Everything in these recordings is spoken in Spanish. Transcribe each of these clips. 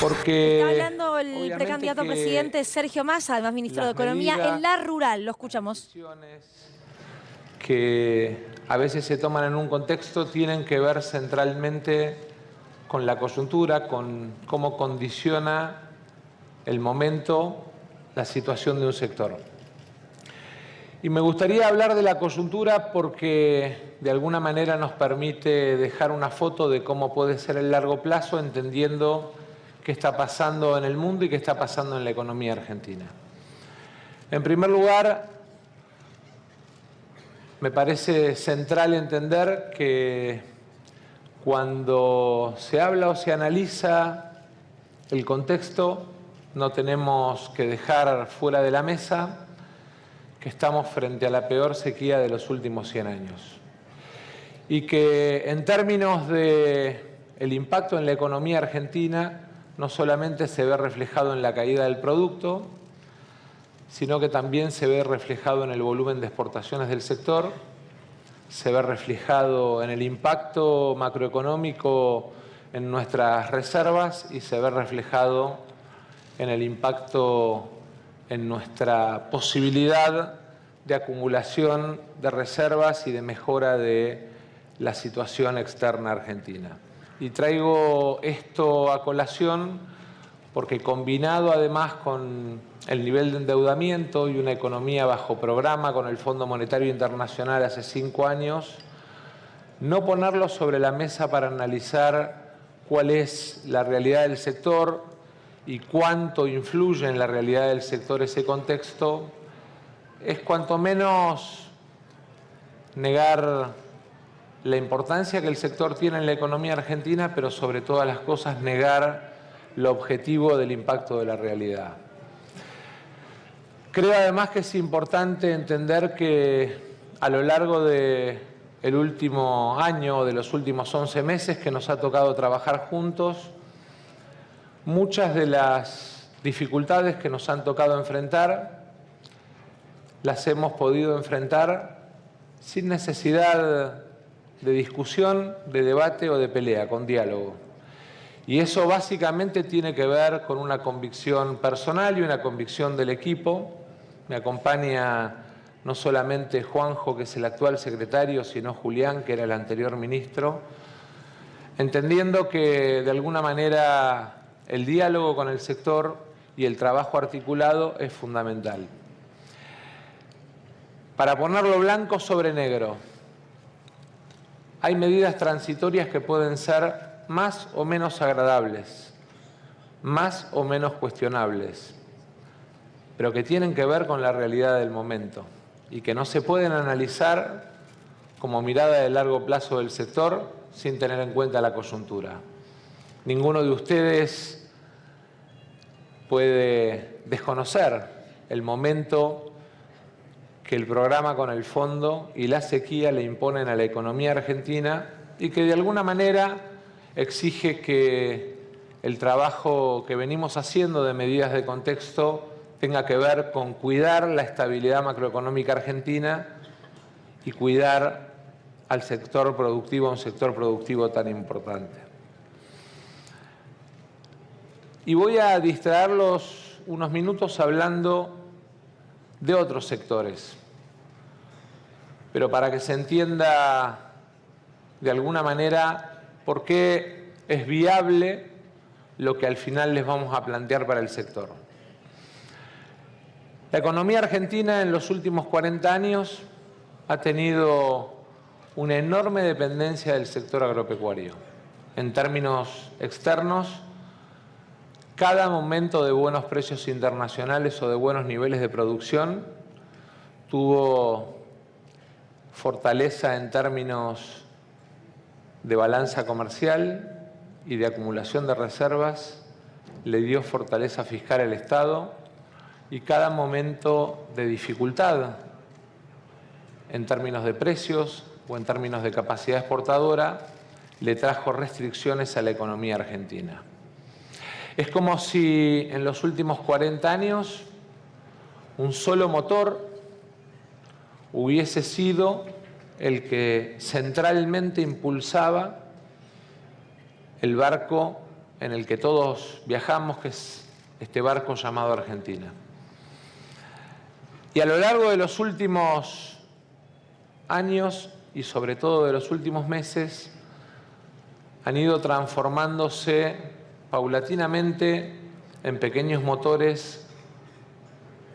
Porque está hablando el precandidato a presidente Sergio Massa, además ministro de Economía, en La Rural. Lo escuchamos. Que a veces se toman en un contexto tienen que ver centralmente con la coyuntura, con cómo condiciona el momento, la situación de un sector. Y me gustaría hablar de la coyuntura porque de alguna manera nos permite dejar una foto de cómo puede ser el largo plazo, entendiendo qué está pasando en el mundo y qué está pasando en la economía argentina. En primer lugar, me parece central entender que cuando se habla o se analiza el contexto, no tenemos que dejar fuera de la mesa que estamos frente a la peor sequía de los últimos 100 años. Y que en términos del impacto en la economía argentina, no solamente se ve reflejado en la caída del producto, sino que también se ve reflejado en el volumen de exportaciones del sector, se ve reflejado en el impacto macroeconómico en nuestras reservas y se ve reflejado en el impacto en nuestra posibilidad de acumulación de reservas y de mejora de la situación externa argentina. Y traigo esto a colación porque combinado además con el nivel de endeudamiento y una economía bajo programa con el Fondo Monetario Internacional hace 5 años, no ponerlo sobre la mesa para analizar cuál es la realidad del sector y cuánto influye en la realidad del sector ese contexto, es cuanto menos negar la importancia que el sector tiene en la economía argentina, pero sobre todas las cosas negar lo objetivo del impacto de la realidad. Creo además que es importante entender que a lo largo del último año, de los últimos 11 meses que nos ha tocado trabajar juntos, muchas de las dificultades que nos han tocado enfrentar las hemos podido enfrentar sin necesidad de discusión, de debate o de pelea, con diálogo. Y eso básicamente tiene que ver con una convicción personal y una convicción del equipo. Me acompaña no solamente Juanjo, que es el actual secretario, sino Julián, que era el anterior ministro, entendiendo que de alguna manera el diálogo con el sector y el trabajo articulado es fundamental. Para ponerlo blanco sobre negro, hay medidas transitorias que pueden ser más o menos agradables, más o menos cuestionables, pero que tienen que ver con la realidad del momento y que no se pueden analizar como mirada de largo plazo del sector sin tener en cuenta la coyuntura. Ninguno de ustedes puede desconocer el momento que el programa con el fondo y la sequía le imponen a la economía argentina y que de alguna manera exige que el trabajo que venimos haciendo de medidas de contexto tenga que ver con cuidar la estabilidad macroeconómica argentina y cuidar al sector productivo, a un sector productivo tan importante. Y voy a distraerlos unos minutos hablando de otros sectores, pero para que se entienda de alguna manera por qué es viable lo que al final les vamos a plantear para el sector. La economía argentina en los últimos 40 años ha tenido una enorme dependencia del sector agropecuario. En términos externos, cada momento de buenos precios internacionales o de buenos niveles de producción tuvo fortaleza en términos de balanza comercial y de acumulación de reservas, le dio fortaleza fiscal al Estado y cada momento de dificultad en términos de precios o en términos de capacidad exportadora le trajo restricciones a la economía argentina. Es como si en los últimos 40 años un solo motor hubiese sido el que centralmente impulsaba el barco en el que todos viajamos, que es este barco llamado Argentina. Y a lo largo de los últimos años y sobre todo de los últimos meses, han ido transformándose paulatinamente en pequeños motores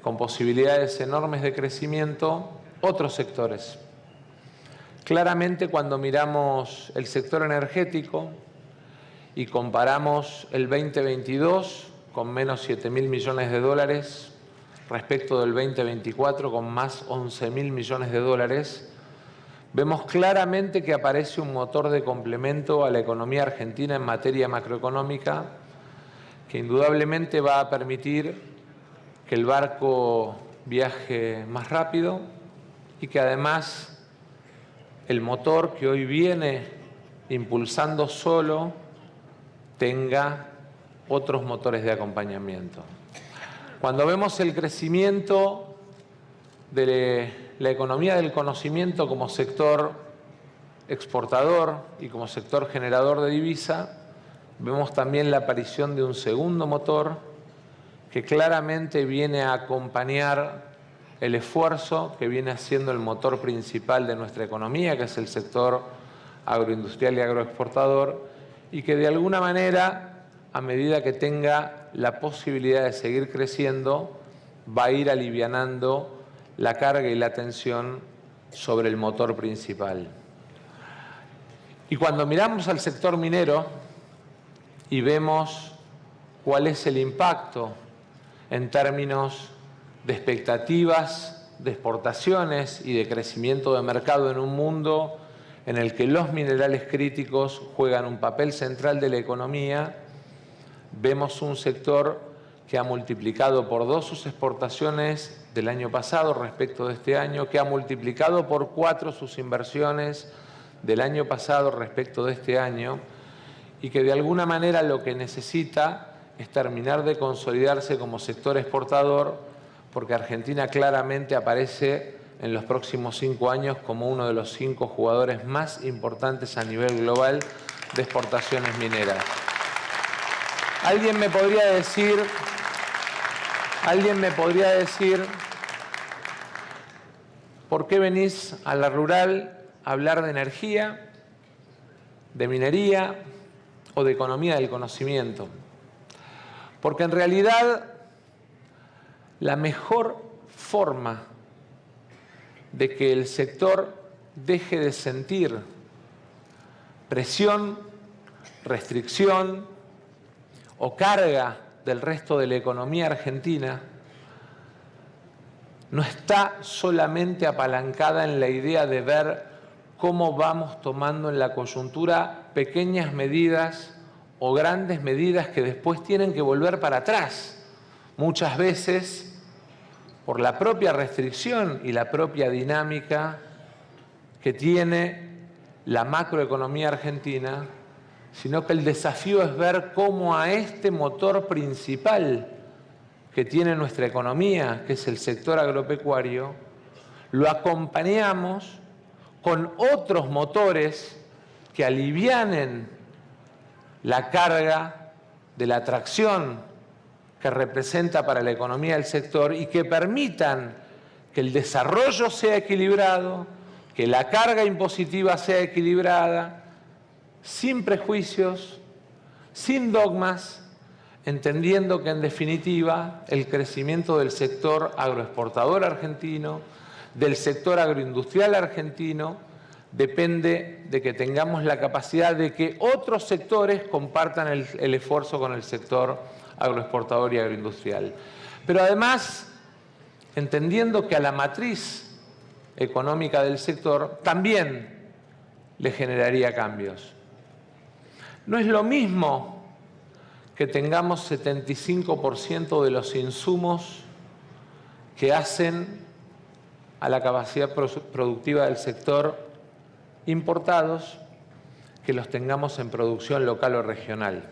con posibilidades enormes de crecimiento otros sectores. Claramente, cuando miramos el sector energético y comparamos el 2022 con menos 7.000 millones de dólares respecto del 2024 con más 11.000 millones de dólares, vemos claramente que aparece un motor de complemento a la economía argentina en materia macroeconómica que indudablemente va a permitir que el barco viaje más rápido y que además el motor que hoy viene impulsando solo tenga otros motores de acompañamiento. Cuando vemos el crecimiento de la economía del conocimiento como sector exportador y como sector generador de divisa, vemos también la aparición de un segundo motor que claramente viene a acompañar el esfuerzo que viene haciendo el motor principal de nuestra economía, que es el sector agroindustrial y agroexportador, y que de alguna manera, a medida que tenga la posibilidad de seguir creciendo, va a ir alivianando la carga y la tensión sobre el motor principal. Y cuando miramos al sector minero y vemos cuál es el impacto en términos de expectativas de exportaciones y de crecimiento de mercado en un mundo en el que los minerales críticos juegan un papel central de la economía, vemos un sector que ha multiplicado por 2 sus exportaciones del año pasado respecto de este año, que ha multiplicado por 4 sus inversiones del año pasado respecto de este año, y que de alguna manera lo que necesita es terminar de consolidarse como sector exportador, porque Argentina claramente aparece en los próximos 5 años como uno de los 5 jugadores más importantes a nivel global de exportaciones mineras. Alguien me podría decir, ¿por qué venís a la rural a hablar de energía, de minería o de economía del conocimiento? Porque en realidad la mejor forma de que el sector deje de sentir presión, restricción o carga del resto de la economía argentina no está solamente apalancada en la idea de ver cómo vamos tomando en la coyuntura pequeñas medidas o grandes medidas que después tienen que volver para atrás, muchas veces por la propia restricción y la propia dinámica que tiene la macroeconomía argentina, sino que el desafío es ver cómo a este motor principal que tiene nuestra economía, que es el sector agropecuario, lo acompañamos con otros motores que alivianen la carga de la atracción que representa para la economía del sector y que permitan que el desarrollo sea equilibrado, que la carga impositiva sea equilibrada, sin prejuicios, sin dogmas, entendiendo que en definitiva el crecimiento del sector agroexportador argentino, del sector agroindustrial argentino, depende de que tengamos la capacidad de que otros sectores compartan el esfuerzo con el sector agroexportador y agroindustrial. Pero además, entendiendo que a la matriz económica del sector también le generaría cambios. No es lo mismo que tengamos 75% de los insumos que hacen a la capacidad productiva del sector importados, que los tengamos en producción local o regional.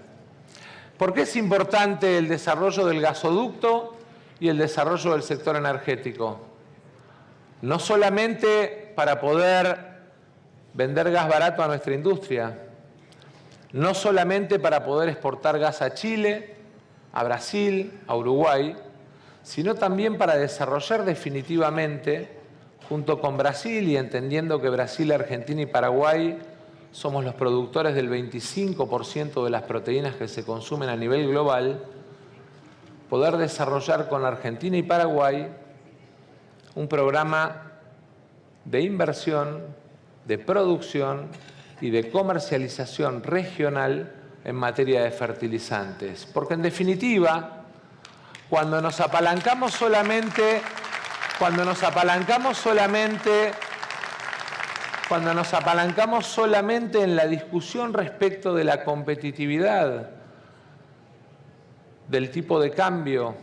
¿Por qué es importante el desarrollo del gasoducto y el desarrollo del sector energético? No solamente para poder vender gas barato a nuestra industria, no solamente para poder exportar gas a Chile, a Brasil, a Uruguay, sino también para desarrollar definitivamente, junto con Brasil y entendiendo que Brasil, Argentina y Paraguay somos los productores del 25% de las proteínas que se consumen a nivel global, poder desarrollar con Argentina y Paraguay un programa de inversión, de producción y de comercialización regional en materia de fertilizantes. Porque en definitiva, cuando nos apalancamos solamente en la discusión respecto de la competitividad del tipo de cambio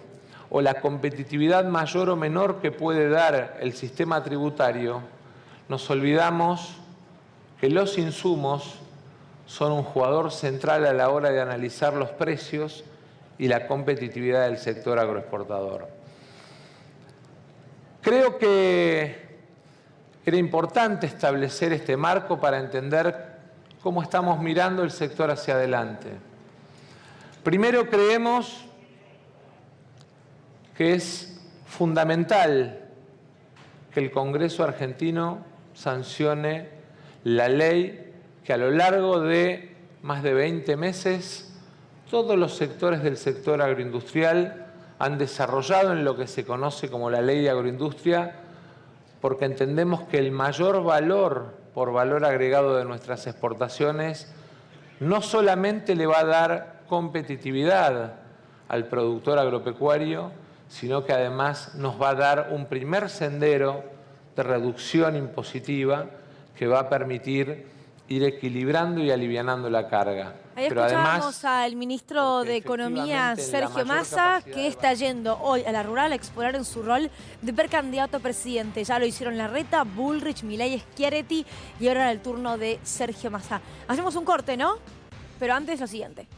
o la competitividad mayor o menor que puede dar el sistema tributario, nos olvidamos que los insumos son un jugador central a la hora de analizar los precios y la competitividad del sector agroexportador. Creo que era importante establecer este marco para entender cómo estamos mirando el sector hacia adelante. Primero, creemos que es fundamental que el Congreso argentino sancione la ley que a lo largo de más de 20 meses todos los sectores del sector agroindustrial han desarrollado en lo que se conoce como la Ley de Agroindustria, porque entendemos que el mayor valor por valor agregado de nuestras exportaciones no solamente le va a dar competitividad al productor agropecuario, sino que además nos va a dar un primer sendero de reducción impositiva que va a permitir ir equilibrando y alivianando la carga. Ahí escuchábamos al ministro de Economía, Sergio Massa, que está yendo hoy a la rural a exponer en su rol de precandidato a presidente. Ya lo hicieron Larreta, Bullrich, Milei, Schiaretti y ahora era el turno de Sergio Massa. Hacemos un corte, ¿no? Pero antes lo siguiente.